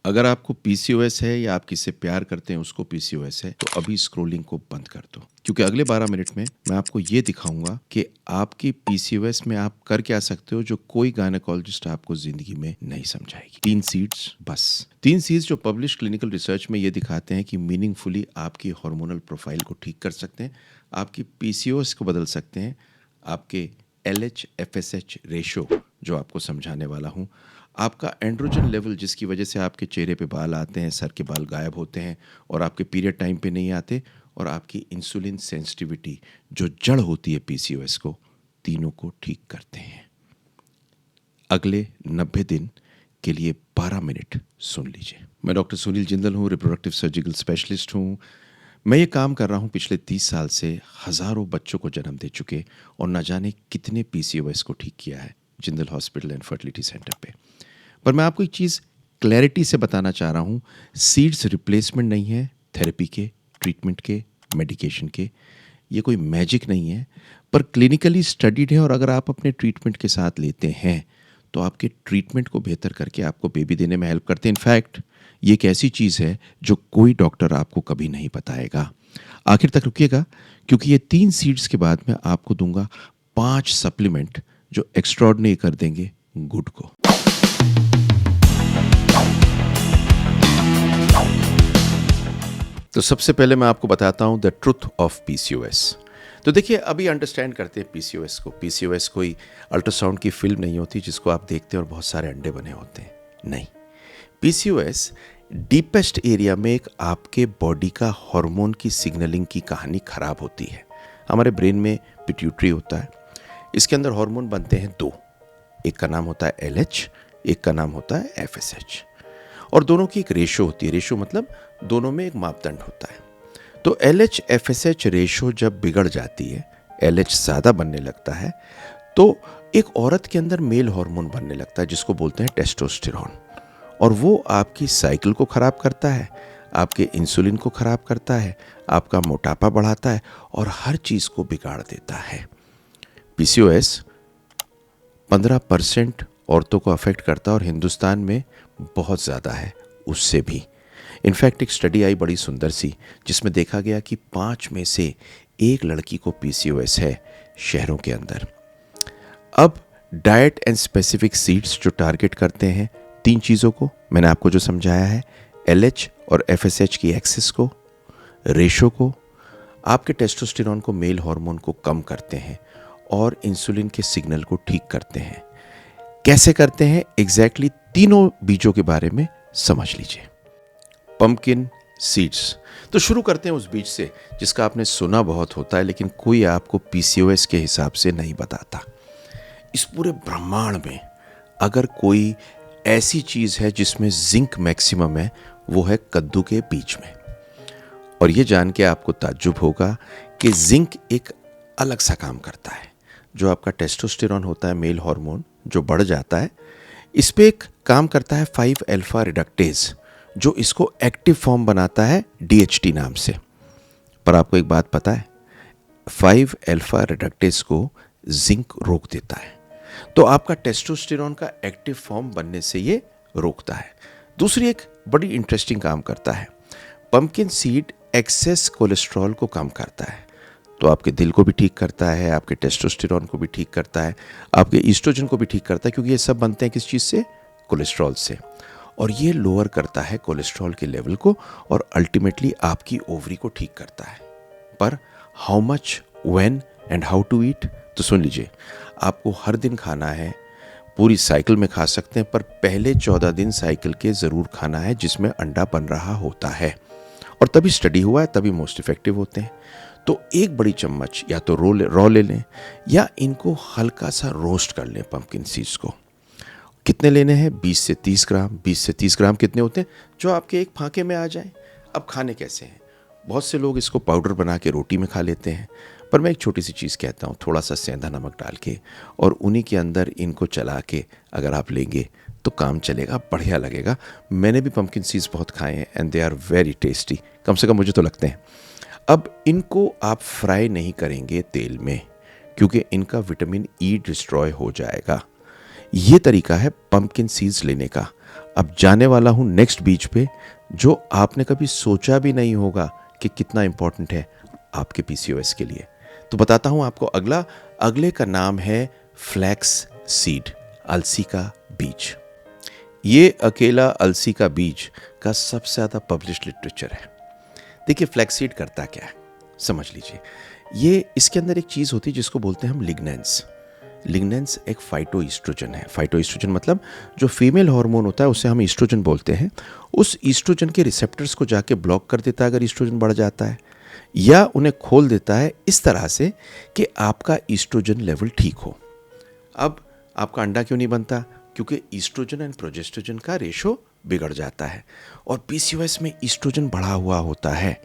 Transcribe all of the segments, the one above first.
अगर आपको पीसीओएस है या आप किससे प्यार करते हैं उसको पीसीओएस है तो अभी स्क्रोलिंग को बंद कर दो, क्योंकि अगले 12 मिनट में मैं आपको ये दिखाऊंगा कि आपकी पीसीओएस में आप कर क्या सकते हो जो कोई गायनेकोलॉजिस्ट आपको जिंदगी में नहीं समझाएगी। 3 सीड्स, बस 3 सीड्स जो पब्लिश क्लिनिकल रिसर्च में ये दिखाते हैं कि मीनिंगफुली आपकी हार्मोनल प्रोफाइल को ठीक कर सकते हैं, आपकी पीसीओएस को बदल सकते हैं, आपके एलएच एफएसएच रेशो जो आपको समझाने वाला हूँ, आपका एंड्रोजन लेवल जिसकी वजह से आपके चेहरे पे बाल आते हैं, सर के बाल गायब होते हैं और आपके पीरियड टाइम पे नहीं आते, और आपकी इंसुलिन सेंसिटिविटी जो जड़ होती है पीसीओएस को, तीनों को ठीक करते हैं। अगले 90 दिन के लिए 12 मिनट सुन लीजिए। मैं डॉक्टर सुनील जिंदल हूँ, रिप्रोडक्टिव सर्जिकल स्पेशलिस्ट हूँ। मैं ये काम कर रहा हूँ पिछले 30 साल से, हज़ारों बच्चों को जन्म दे चुके और न जाने कितने पीसीओएस को ठीक किया है Jindal hospital and fertility centre पे। पर मैं आपको एक चीज़ क्लैरिटी से बताना चाह रहा हूँ, सीड्स रिप्लेसमेंट नहीं है थेरेपी के, ट्रीटमेंट के, मेडिकेशन के। ये कोई मैजिक नहीं है, पर क्लिनिकली स्टडीड है और अगर आप अपने ट्रीटमेंट के साथ लेते हैं तो आपके ट्रीटमेंट को बेहतर करके आपको बेबी देने में हेल्प करते हैं। इनफैक्ट ये एक ऐसी चीज़ है जो कोई डॉक्टर आपको कभी नहीं बताएगा। आखिर तक रुकिएगा, क्योंकि ये 3 सीड्स के बाद मैं आपको दूंगा 5 सप्लीमेंट जो एक्स्ट्रॉर्डिनरी कर देंगे गुड को। तो सबसे पहले मैं आपको बताता हूं द ट्रुथ ऑफ पीसीओएस। तो देखिए, अभी अंडरस्टैंड करते हैं पीसीओएस को। पीसीओएस कोई अल्ट्रासाउंड की फिल्म नहीं होती जिसको आप देखते हैं और बहुत सारे अंडे बने होते हैं, नहीं। पीसीओएस डीपेस्ट एरिया में एक आपके बॉडी का हार्मोन की सिग्नलिंग की कहानी खराब होती है। हमारे ब्रेन में पिट्यूटरी होता है, इसके अंदर हार्मोन बनते हैं 2, एक का नाम होता है एलएच, एक का नाम होता है एफएसएच, और दोनों की एक रेशो होती है। रेशो मतलब दोनों में एक मापदंड होता है। तो एलएच एफएसएच रेशो जब बिगड़ जाती है, एलएच ज़्यादा बनने लगता है, तो एक औरत के अंदर मेल हार्मोन बनने लगता है जिसको बोलते हैं टेस्टोस्टेरोन, और वो आपकी साइकिल को ख़राब करता है, आपके इंसुलिन को ख़राब करता है, आपका मोटापा बढ़ाता है और हर चीज़ को बिगाड़ देता है। पीसीओएस 15% औरतों को अफेक्ट करता है और हिंदुस्तान में बहुत ज़्यादा है उससे भी। इनफैक्ट एक स्टडी आई बड़ी सुंदर सी, जिसमें देखा गया कि 5 में से 1 लड़की को पीसीओएस है शहरों के अंदर। अब डाइट एंड स्पेसिफिक सीड्स जो टारगेट करते हैं 3 चीज़ों को, मैंने आपको जो समझाया है, एलएच और एफएसएच की एक्सेस को, रेशो को, आपके टेस्टोस्टेरोन को, मेल हार्मोन को कम करते हैं और इंसुलिन के सिग्नल को ठीक करते हैं। कैसे करते हैं एग्जैक्टली, तीनों बीजों के बारे में समझ लीजिए। Pumpkin seeds. तो शुरू करते हैं उस बीज से जिसका आपने सुना बहुत होता है लेकिन कोई आपको पीसीओएस के हिसाब से नहीं बताता। इस पूरे ब्रह्मांड में अगर कोई ऐसी चीज है जिसमें जिंक मैक्सिमम है, वो है कद्दू के बीज में। और ये जान के आपको ताज्जुब होगा कि जिंक एक अलग सा काम करता है। जो आपका टेस्टोस्टेरोन होता है, मेल हार्मोन जो बढ़ जाता है, इस पे एक काम करता है 5 अल्फा रिडक्टेज, जो इसको एक्टिव फॉर्म बनाता है डीएचटी नाम से। पर आपको एक बात पता है, 5 अल्फा रिडक्टेज को जिंक रोक देता है, तो आपका टेस्टोस्टेरोन का एक्टिव फॉर्म बनने से ये रोकता है। दूसरी एक बड़ी इंटरेस्टिंग काम करता है, पंपकिन सीड एक्सेस कोलेस्ट्रॉल को कम करता है। तो आपके दिल को भी ठीक करता है, आपके टेस्टोस्टेरोन को भी ठीक करता है, आपके ईस्ट्रोजन को भी ठीक करता है, क्योंकि ये सब बनते हैं किस चीज़ से? कोलेस्ट्रॉल से। और ये लोअर करता है कोलेस्ट्रॉल के लेवल को और अल्टीमेटली आपकी ओवरी को ठीक करता है। पर how much, when and how to eat? तो सुन लीजिए, आपको हर दिन खाना है, पूरी साइकिल में खा सकते हैं, पर पहले 14 दिन साइकिल के ज़रूर खाना है जिसमें अंडा बन रहा होता है, और तभी स्टडी हुआ है, तभी मोस्ट इफेक्टिव होते हैं। तो एक बड़ी चम्मच या तो रॉ ले लें या इनको हल्का सा रोस्ट कर लें पंपकिन सीड्स को। कितने लेने हैं? 20 से 30 ग्राम। 20 से 30 ग्राम कितने होते हैं? जो आपके एक फांके में आ जाए। अब खाने कैसे हैं? बहुत से लोग इसको पाउडर बना के रोटी में खा लेते हैं, पर मैं एक छोटी सी चीज़ कहता हूँ, थोड़ा सा सेंधा नमक डाल के और उन्हीं के अंदर इनको चला के अगर आप लेंगे तो काम चलेगा, बढ़िया लगेगा। मैंने भी पंपकिन सीड्स बहुत खाए हैं and they are very tasty, कम से कम मुझे तो लगते हैं। अब इनको आप फ्राई नहीं करेंगे तेल में, क्योंकि इनका विटामिन ई डिस्ट्रॉय हो जाएगा। ये तरीका है पंपकिन सीड्स लेने का। अब जाने वाला हूँ नेक्स्ट बीज पे, जो आपने कभी सोचा भी नहीं होगा कि कितना इंपॉर्टेंट है आपके पीसीओएस के लिए। तो बताता हूँ आपको अगला। अगले का नाम है फ्लैक्स सीड, अलसी का बीज। ये अकेला अलसी का बीज का सबसे ज़्यादा पब्लिश्ड लिटरेचर है। देखिए फ्लैक्स सीड करता क्या है, समझ लीजिए। ये इसके अंदर एक चीज़ होती है जिसको बोलते हैं हम लिग्नेंस। लिग्नेंस एक फाइटोईस्ट्रोजन है। फाइटोईस्ट्रोजन मतलब जो फीमेल हार्मोन होता है उसे हम ईस्ट्रोजन बोलते हैं। उस ईस्ट्रोजन के रिसेप्टर्स को जाके ब्लॉक कर देता है अगर ईस्ट्रोजन बढ़ जाता है, या उन्हें खोल देता है इस तरह से कि आपका ईस्ट्रोजन लेवल ठीक हो। अब आपका अंडा क्यों नहीं बनता? क्योंकि ईस्ट्रोजन एंड प्रोजेस्ट्रोजन का रेशो बिगड़ जाता है, और पीसीओएस में ईस्ट्रोजन बढ़ा हुआ होता है,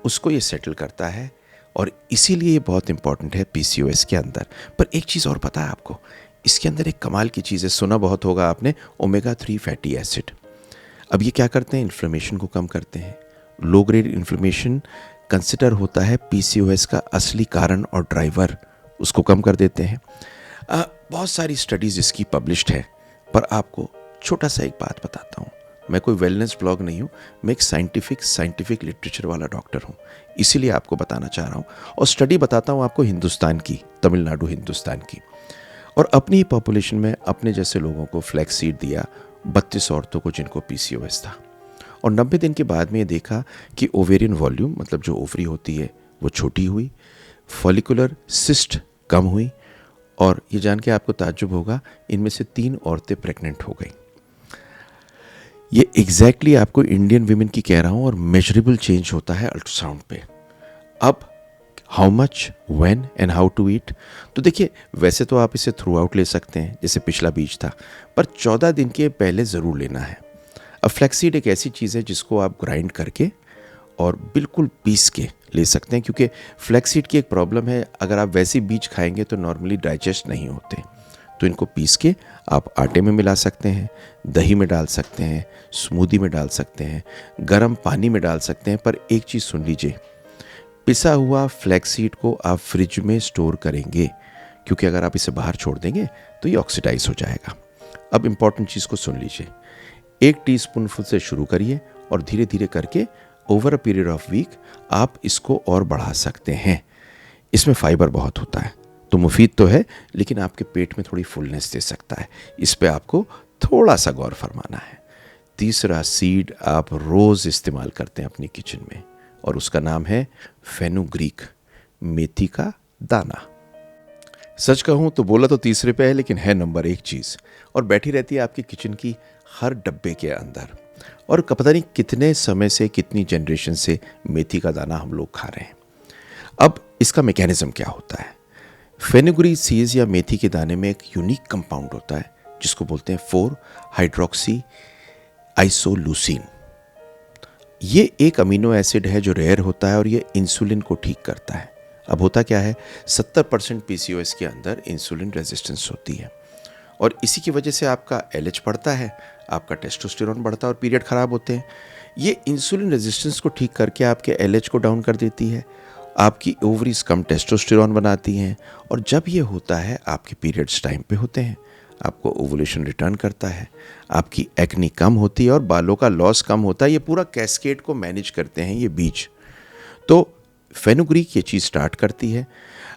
उसको ये सेटल करता है, और इसीलिए ये बहुत इंपॉर्टेंट है पीसीओएस के अंदर। पर एक चीज़ और पता है आपको, इसके अंदर एक कमाल की चीज़ है, सुना बहुत होगा आपने, ओमेगा 3 फैटी एसिड। अब ये क्या करते हैं? इन्फ्लेमेशन को कम करते हैं। लो ग्रेड इन्फ्लेमेशन कंसिडर होता है पीसीओएस का असली कारण और ड्राइवर, उसको कम कर देते हैं। बहुत सारी स्टडीज़ इसकी पब्लिश्ड है, पर आपको छोटा सा एक बात बताता हूँ। मैं कोई वेलनेस ब्लॉग नहीं हूँ, मैं एक साइंटिफिक लिटरेचर वाला डॉक्टर हूँ, इसीलिए आपको बताना चाह रहा हूँ। और स्टडी बताता हूँ आपको हिंदुस्तान की, तमिलनाडु हिंदुस्तान की। और अपनी ही पॉपुलेशन में अपने जैसे लोगों को फ्लैक्स सीड दिया, 32 औरतों को जिनको पीसीओएस था, और 90 दिन के बाद में ये देखा कि ओवेरियन वॉल्यूम, मतलब जो ओवरी होती है वो छोटी हुई, फॉलिकुलर सिस्ट कम हुई, और ये जान के आपको ताज्जुब होगा, इनमें से 3 औरतें प्रेग्नेंट हो गई। ये एग्जैक्टली आपको इंडियन वीमेन की कह रहा हूँ, और मेजरेबल चेंज होता है अल्ट्रासाउंड पे। अब how much, when and how to eat. तो देखिए, वैसे तो आप इसे थ्रू आउट ले सकते हैं जैसे पिछला बीज था, पर 14 दिन के पहले ज़रूर लेना है। अब फ्लैक्सीड एक ऐसी चीज़ है जिसको आप ग्राइंड करके और बिल्कुल पीस के ले सकते हैं, क्योंकि फ्लैक्सीड की एक प्रॉब्लम है, अगर आप वैसे बीज खाएंगे तो नॉर्मली डाइजेस्ट नहीं होते। तो इनको पीस के आप आटे में मिला सकते हैं, दही में डाल सकते हैं, स्मूदी में डाल सकते हैं, गर्म पानी में डाल सकते हैं। पर एक चीज़ सुन लीजिए, पिसा हुआ फ्लैक्सीड को आप फ्रिज में स्टोर करेंगे, क्योंकि अगर आप इसे बाहर छोड़ देंगे तो ये ऑक्सीडाइज हो जाएगा। अब इंपॉर्टेंट चीज़ को सुन लीजिए, 1 टीस्पूनफुल से शुरू करिए और धीरे धीरे करके over a period of week आप इसको और बढ़ा सकते हैं। इसमें फाइबर बहुत होता है, तो मुफीद तो है, लेकिन आपके पेट में थोड़ी फुलनेस दे सकता है। इस पे आपको थोड़ा सा गौर फरमाना है। तीसरा सीड आप रोज़ इस्तेमाल करते हैं अपनी किचन में, और उसका नाम है फेनुग्रीक, मेथी का दाना। सच कहूँ तो बोला तो तीसरे पे है, लेकिन है नंबर 1 चीज़, और बैठी रहती है आपकी किचन की हर डब्बे के अंदर। और पता नहीं कितने समय से, कितनी जनरेशन से मेथी का दाना हम लोग खा रहे हैं। अब इसका मैकेनिज्म क्या होता है? फेनुग्रीक सीड्स या मेथी के दाने में एक यूनिक कंपाउंड होता है जिसको बोलते हैं 4 हाइड्रोक्सी आइसोल्यूसिन। ये एक अमीनो एसिड है जो रेयर होता है, और ये इंसुलिन को ठीक करता है। अब होता क्या है, 70% पीसीओएस के अंदर इंसुलिन रेजिस्टेंस होती है, और इसी की वजह से आपका एलएच बढ़ता है, आपका टेस्टोस्टेरोन बढ़ता है और पीरियड खराब होते हैं। ये इंसुलिन रेजिस्टेंस को ठीक करके आपके एलएच को डाउन कर देती है, आपकी ओवरीज कम टेस्टोस्टेरोन बनाती हैं, और जब ये होता है आपके पीरियड्स टाइम पे होते हैं, आपको ओवुलेशन रिटर्न करता है, आपकी एक्नी कम होती है और बालों का लॉस कम होता है। ये पूरा कैस्केड को मैनेज करते हैं ये बीज। तो फेनुग्रीक ये चीज़ स्टार्ट करती है।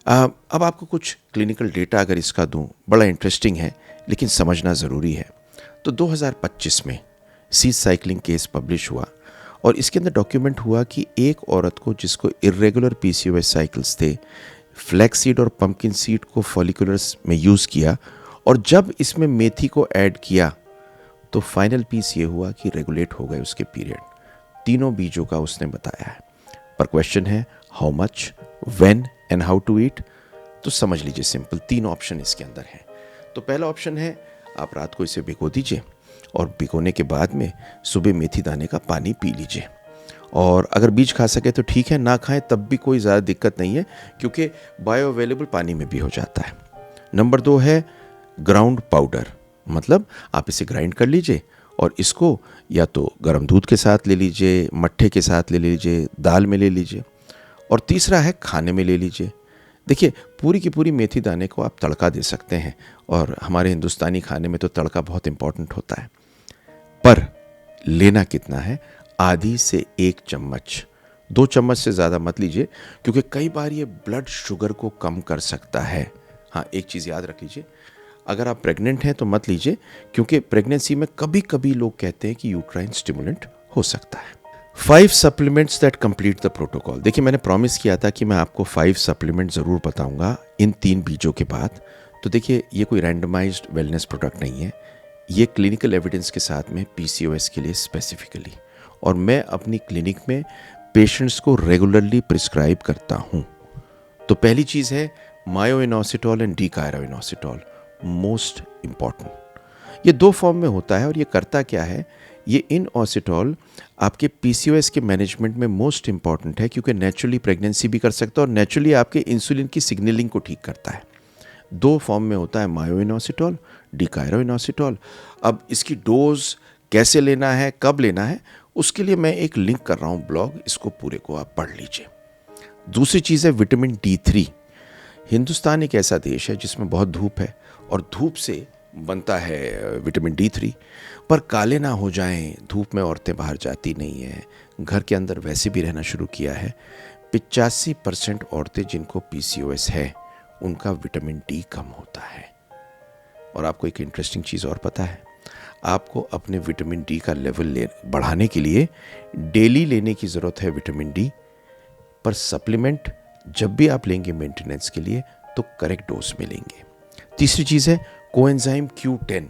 अब आपको कुछ क्लिनिकल डेटा अगर इसका दूं, बड़ा इंटरेस्टिंग है लेकिन समझना ज़रूरी है। तो 2025 में सीड साइक्लिंग केस पब्लिश हुआ, और इसके अंदर डॉक्यूमेंट हुआ कि एक औरत को जिसको इरेगुलर पीसीओएस साइकिल्स थे, फ्लैक्स सीड और पंपकिन सीड को फॉलिकुलर्स में यूज़ किया, और जब इसमें मेथी को ऐड किया तो फाइनल पीस ये हुआ कि रेगुलेट हो गए उसके पीरियड। तीनों बीजों का उसने बताया है। पर क्वेश्चन है how much, when and how to eat. तो समझ लीजिए, सिंपल 3 ऑप्शन इसके अंदर हैं। तो पहला ऑप्शन है आप रात को इसे भिगो दीजिए, और भिगोने के बाद में सुबह मेथी दाने का पानी पी लीजिए, और अगर बीज खा सके तो ठीक है, ना खाएं तब भी कोई ज़्यादा दिक्कत नहीं है, क्योंकि बायो अवेलेबल पानी में भी हो जाता है। नंबर 2 है ग्राउंड पाउडर, मतलब आप इसे ग्राइंड कर लीजिए और इसको या तो गर्म दूध के साथ ले लीजिए, मट्ठे के साथ ले लीजिए, दाल में ले लीजिए, और तीसरा है खाने में ले लीजिए। देखिए, पूरी की पूरी मेथी दाने को आप तड़का दे सकते हैं, और हमारे हिंदुस्तानी खाने में तो तड़का बहुत इंपॉर्टेंट होता है। पर लेना कितना है? आधी से 1 चम्मच। 2 चम्मच से ज़्यादा मत लीजिए, क्योंकि कई बार ये ब्लड शुगर को कम कर सकता है। हाँ, एक चीज़ याद रख लीजिए, अगर आप प्रेग्नेंट हैं तो मत लीजिए, क्योंकि प्रेगनेंसी में कभी कभी लोग कहते हैं कि यूट्राइन स्टिमुलेंट हो सकता है। 5 supplements that complete the protocol. देखिए, मैंने प्रॉमिस किया था कि मैं आपको 5 सप्लीमेंट ज़रूर बताऊंगा इन 3 बीजों के बाद। तो देखिए, ये कोई रैंडमाइज्ड वेलनेस प्रोडक्ट नहीं है, ये क्लिनिकल एविडेंस के साथ में पीसीओएस के लिए स्पेसिफिकली, और मैं अपनी क्लिनिक में पेशेंट्स को रेगुलरली प्रिस्क्राइब करता हूँ। तो पहली चीज़ है मायोइनोसिटोल एंड डीकायरोइनोसिटोल, मोस्ट इम्पॉर्टेंट। ये 2 फॉर्म में होता है और ये करता क्या है? ये इनओसिटोल आपके पीसीओएस के मैनेजमेंट में मोस्ट इंपॉर्टेंट है, क्योंकि नेचुरली प्रेगनेंसी भी कर सकता है और नेचुरली आपके इंसुलिन की सिग्नलिंग को ठीक करता है। 2 फॉर्म में होता है, मायोइनोसिटोल, डीकायरोइनोसिटोल। अब इसकी डोज कैसे लेना है, कब लेना है, उसके लिए मैं एक लिंक कर रहा हूँ ब्लॉग, इसको पूरे को आप पढ़ लीजिए। दूसरी चीज़ है विटामिन D3। हिंदुस्तान एक ऐसा देश है जिसमें बहुत धूप है और धूप से बनता है विटामिन D3। पर काले ना हो जाएं, धूप में औरतें बाहर जाती नहीं हैं, घर के अंदर वैसे भी रहना शुरू किया है। 85% औरतें जिनको पीसीओएस है उनका विटामिन D कम होता है। और आपको एक इंटरेस्टिंग चीज़ और पता है, आपको अपने विटामिन D का लेवल बढ़ाने के लिए डेली लेने की ज़रूरत है विटामिन D, पर सप्लीमेंट जब भी आप लेंगे मेंटेनेंस के लिए तो करेक्ट डोज में लेंगे। तीसरी चीज़ है कोएंजाइम Q10।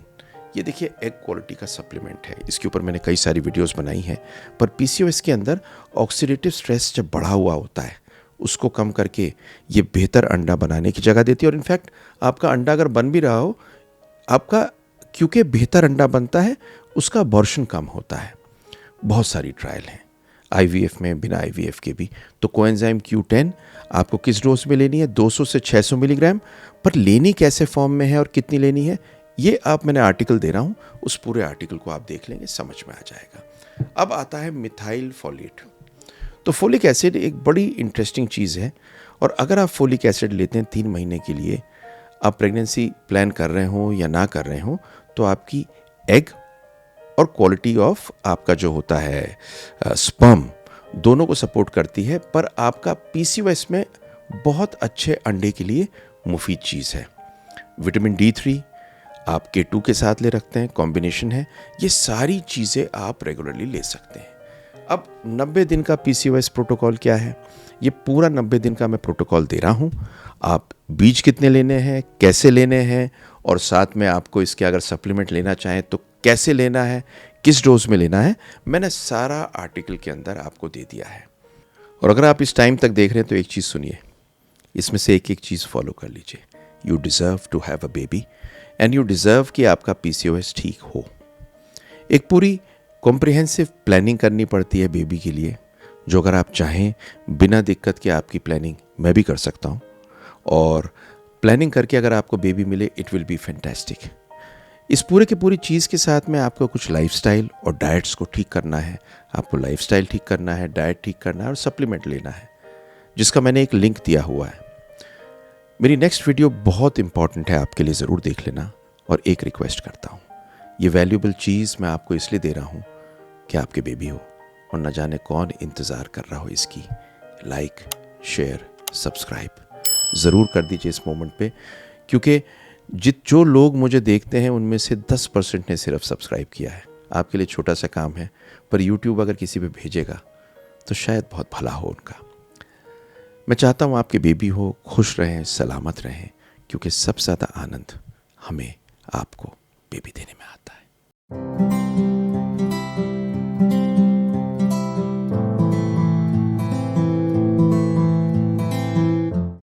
ये देखिए एग क्वालिटी का सप्लीमेंट है, इसके ऊपर मैंने कई सारी वीडियोस बनाई हैं। पर पीसीओएस के अंदर ऑक्सीडेटिव स्ट्रेस जब बढ़ा हुआ होता है उसको कम करके ये बेहतर अंडा बनाने की जगह देती है। और इनफैक्ट आपका अंडा अगर बन भी रहा हो, आपका क्योंकि बेहतर अंडा बनता है उसका अबॉर्शन कम होता है। बहुत सारी ट्रायल हैं आईवीएफ में, बिना आईवीएफ के भी। तो कोएंजाइम Q10 आपको किस डोज में लेनी है? 200 से 600 मिलीग्राम। पर लेनी कैसे फॉर्म में है और कितनी लेनी है, ये आप मैंने आर्टिकल दे रहा हूँ, उस पूरे आर्टिकल को आप देख लेंगे, समझ में आ जाएगा। अब आता है मिथाइल फोलेट। तो फोलिक एसिड एक बड़ी इंटरेस्टिंग चीज़ है, और अगर आप फोलिक एसिड लेते हैं 3 महीने के लिए, आप प्रेगनेंसी प्लान कर रहे हो या ना कर रहे हो, तो आपकी एग और क्वालिटी ऑफ आपका जो होता है स्पर्म, दोनों को सपोर्ट करती है। पर आपका पीसीओएस में बहुत अच्छे अंडे के लिए मुफीद चीज़ है। विटामिन D3 आप K2 के साथ ले रखते हैं, कॉम्बिनेशन है। ये सारी चीज़ें आप रेगुलरली ले सकते हैं। अब 90 दिन का पीसीओएस प्रोटोकॉल क्या है? ये पूरा 90 दिन का मैं प्रोटोकॉल दे रहा हूँ। आप बीज कितने लेने हैं, कैसे लेने हैं, और साथ में आपको इसके अगर सप्लीमेंट लेना चाहें तो कैसे लेना है, किस डोज में लेना है, मैंने सारा आर्टिकल के अंदर आपको दे दिया है। और अगर आप इस टाइम तक देख रहे हैं तो एक चीज़ सुनिए, इसमें से एक एक चीज़ फॉलो कर लीजिए। You deserve to have a baby and you deserve कि आपका पीसीओएस ठीक हो। एक पूरी कॉम्प्रिहेंसिव प्लानिंग करनी पड़ती है बेबी के लिए, जो अगर आप चाहें बिना दिक्कत के आपकी प्लानिंग मैं भी कर सकता हूँ। और प्लानिंग करके अगर आपको बेबी मिले, इट विल बी फैंटास्टिक। इस पूरे की पूरी चीज़ के साथ में आपको कुछ लाइफस्टाइल और डाइट्स को ठीक करना है। आपको लाइफस्टाइल ठीक करना है, डाइट ठीक करना है और सप्लीमेंट लेना है, जिसका मैंने एक लिंक दिया हुआ है। मेरी नेक्स्ट वीडियो बहुत इंपॉर्टेंट है, आपके लिए ज़रूर देख लेना। और एक रिक्वेस्ट करता हूँ, ये वैल्यूएबल चीज़ मैं आपको इसलिए दे रहा हूँ कि आपके बेबी हो और न जाने कौन इंतज़ार कर रहा हो इसकी। लाइक, शेयर, सब्सक्राइब ज़रूर कर दीजिए इस मोमेंट पे, क्योंकि जो लोग मुझे देखते हैं उनमें से 10% ने सिर्फ सब्सक्राइब किया है। आपके लिए छोटा सा काम है, पर यूट्यूब अगर किसी पे भेजेगा तो शायद बहुत भला हो उनका। मैं चाहता हूँ आपके बेबी हो, खुश रहें, सलामत रहें, क्योंकि सबसे ज़्यादा आनंद हमें आपको बेबी देने में